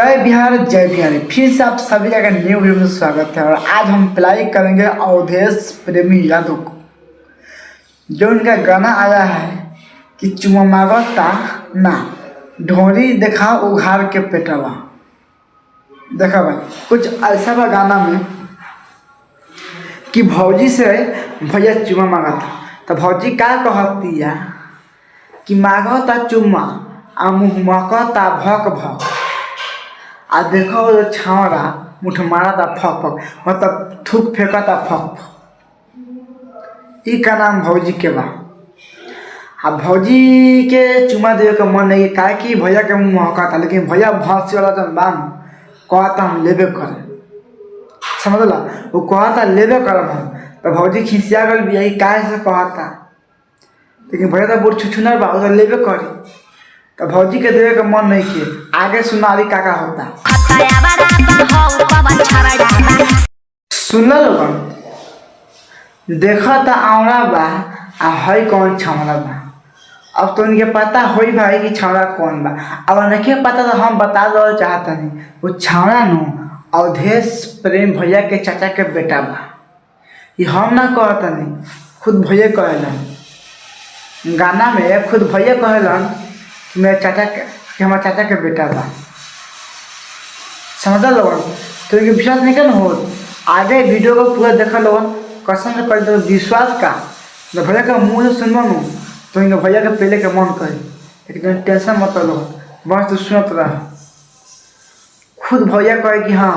जय बिहार जय बिहार। फिर से आप सभी का न्यू वीडियो में स्वागत है। और आज हम प्लाई करेंगे अवधेश प्रेमी यादव को, जो उनका गाना आया है कि चुमा मांगता ना ढोरी देखा उघार के पेटवा। देखा भाई, कुछ ऐसा बा गाना में कि भौजी से भैया चुमा मांगा था, तो भौजी क्या कहती है कि मांगता चुम्मा आ मुँह महकता भक भक, आ देखो वो छावरा मुठ मारा था फक फक, मतलब थूक फेंका था फक फक। ई का नाम भौजी के बा। आ भौजी के चुमा देवे का मन नहीं का कि भैया के मुँह महका था, लेकिन भैया भौसी वाला जन बान कहता हम लेबे कर, समझला, वो कहता लेबे करम हम। तो भौजी खिसिया गल भी यही काहे से कहता, लेकिन भैया तो बुढ़ छुछुनर बा, उधर लेबे करी। तो भौजी के देवे का मन नहीं किए। आगे सुनारी काका होता सुनल लोगन, देखा था आवड़ा बा आ हई कौन छावड़ा बा। अब तो उनके पता होई भाई कि छावड़ा कौन बा। अब नहीं पता तो हम बता दो चाहता नहीं, वो छावड़ा नु अवधेश प्रेम भैया के चाचा के बेटा बा। ये हम ना कहता नहीं, खुद भैया कहलन गाना में, खुद भैया कहलन कि मेरे चाचा के, कि हमारे चाचा के बेटा बा। समझ लोगन, तो इनके विश्वास नहीं कर हो। आगे वीडियो को पूरा देखा लोगन, कसम से कर दो विश्वास का। जब भैया का मुँह से सुनबो नु तो इनके भैया के पहले के मन करी, लेकिन टेंशन मत लो, बस तो सुनत रह। खुद भैया कहे कि हाँ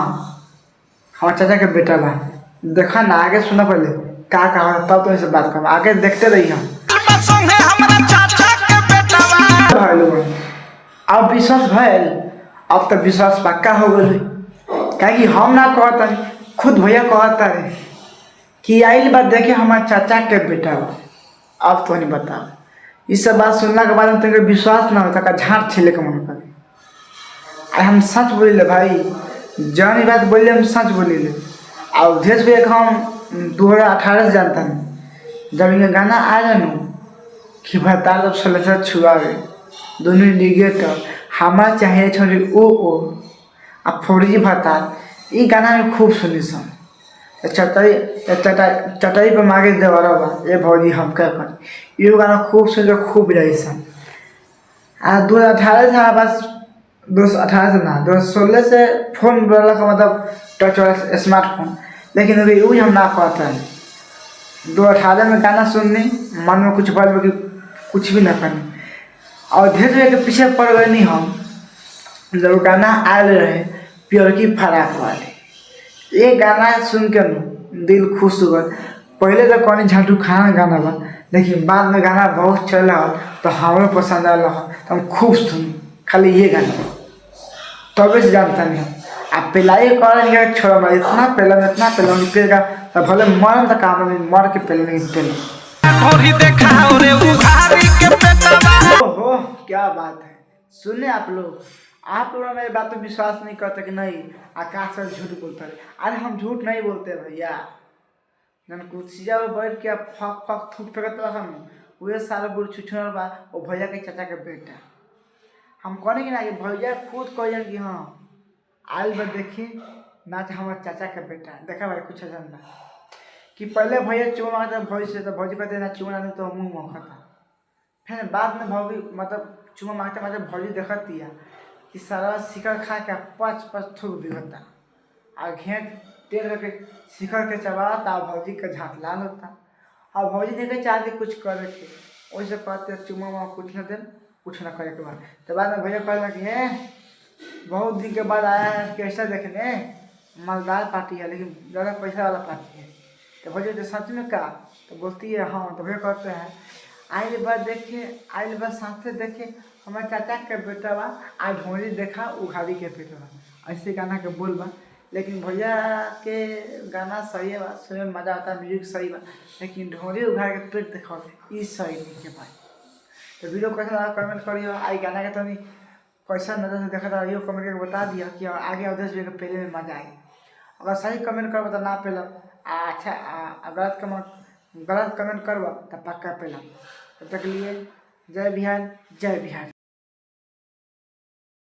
हमारे चाचा के बेटा बा। देखा ना, आगे सुना पहले का कहा, तब तो इनसे बात कर, आगे देखते रही हम भाई लोगन। अब विश्वास भैल, अब तो विश्वास पक्का हो गई। क्या हम ना कहता, खुद भैया कहता है कि आइल बात देखे हमारे चाचा के बेटा बा। अब तो नहीं बताओ, इस सब बात सुनने के बाद में तुमको विश्वास ना होता का झाड़ छीले का मन करे। अरे हम सच बोले भाई, जानी बात बोले, हम सच बोले। अवधेश भी एक हम 2018 से जानता नहीं, जब इनका गाना आया नु कि बता जब सलेसर छुआवे दोनों निगेटर हमारा चाहिए छोड़ी ओ आ फौजी भाता। ये गाना में खूब सुनी सन, चटाई पर मांगे देवरा बा ये भौजी हम क्या कर। ये गाना खूब सुन के खूब रही सन। 2018 से बस 2018 से ना 2016 से फोन वाला का मतलब टच वाला स्मार्टफोन, लेकिन अभी यूज हम ना कहता है। 2018 में गाना सुननी मन में कुछ बल कि कुछ भी ना करनी, और धीरे के पीछे पड़ गए नहीं हम। जब गाना आए रहे प्योर की फराक वाले, ये गाना सुन के दिल खुश हुआ। पहले तो कौन झाटू खाना गाना बा, लेकिन बाद में गाना बहुत चला तो हमें पसंद आया, तो हम खूब सुनी खाली ये गाना। तब से जानता नहीं हम आप पिलाई कर छोड़ा मैं इतना पहले में इतना पहले पेड़ का, तो भले मर तो काम में मर के पहले नहीं पहले। ओहो क्या बात है, सुने आप लोग मेरी बात पर विश्वास नहीं करते कि नहीं आकाश से झूठ बोलता है। अरे हम झूठ नहीं बोलते भैया, जन कुर्सिया पर बैठ के फक फक थूक फेंकत हम वही सारे बुढ़ छुछुनर बा वो भैया के चाचा के बेटा। हम कहने कि ना, भैया खुद कहें कि हाँ आयल बा देखी नाच हमारे चाचा के बेटा। देखा भाई कुछ जानता कि पहले भैया चुमा मांगता भौजी से, तो भौजी कहते ना चुमा नहीं तो मुँह महकता। फिर बाद में भौजी मतलब चुमा मांगते मतलब भौजी देखती है कि सारा शिकर खा के पच पच थूक भी होता, और घेट टेढ़ करके शिखर के चबाता, भौजी का झाट लाल होता। और भौजी देखे चाहते कुछ करे के, वैसे कहते चुमा वहाँ कुछ न दे कुछ न करे के बाद। तो बाद में भैया कहला कि है बहुत दिन के बाद आया है कैसा देखने, मालदार पार्टी है लेकिन ज़्यादा पैसा वाला पार्टी है। तो भैया जो सच में का, तो बोलती है हाँ। तो भैया कहते हैं आइल बार देखे, आइल बार साथे देखे हमारे चाचा के बेटा बा, आ ढोरी देखा उघाड़ी के पेट बा। ऐसे गाना के बोल बा, लेकिन भैया के गाना सही है बा, सुने में मजा आता है, म्यूजिक सही बा, लेकिन ढोरी उघाड़ के पेट देखा ये सही नहीं के भाई। तो वीडियो कैसा लगा कमेंट करियो। आई गाना के तो नहीं कैसा नजर से देखा था यो कमेंट करके बता दिया कि आगे अवधेश भैया के पहले में मजा आए। अगर सही कमेंट करबो तो ना पहला अच्छा, गलत कमेंट करबो तो पक्का पहला। तब तक लिए जय बिहार जय बिहार।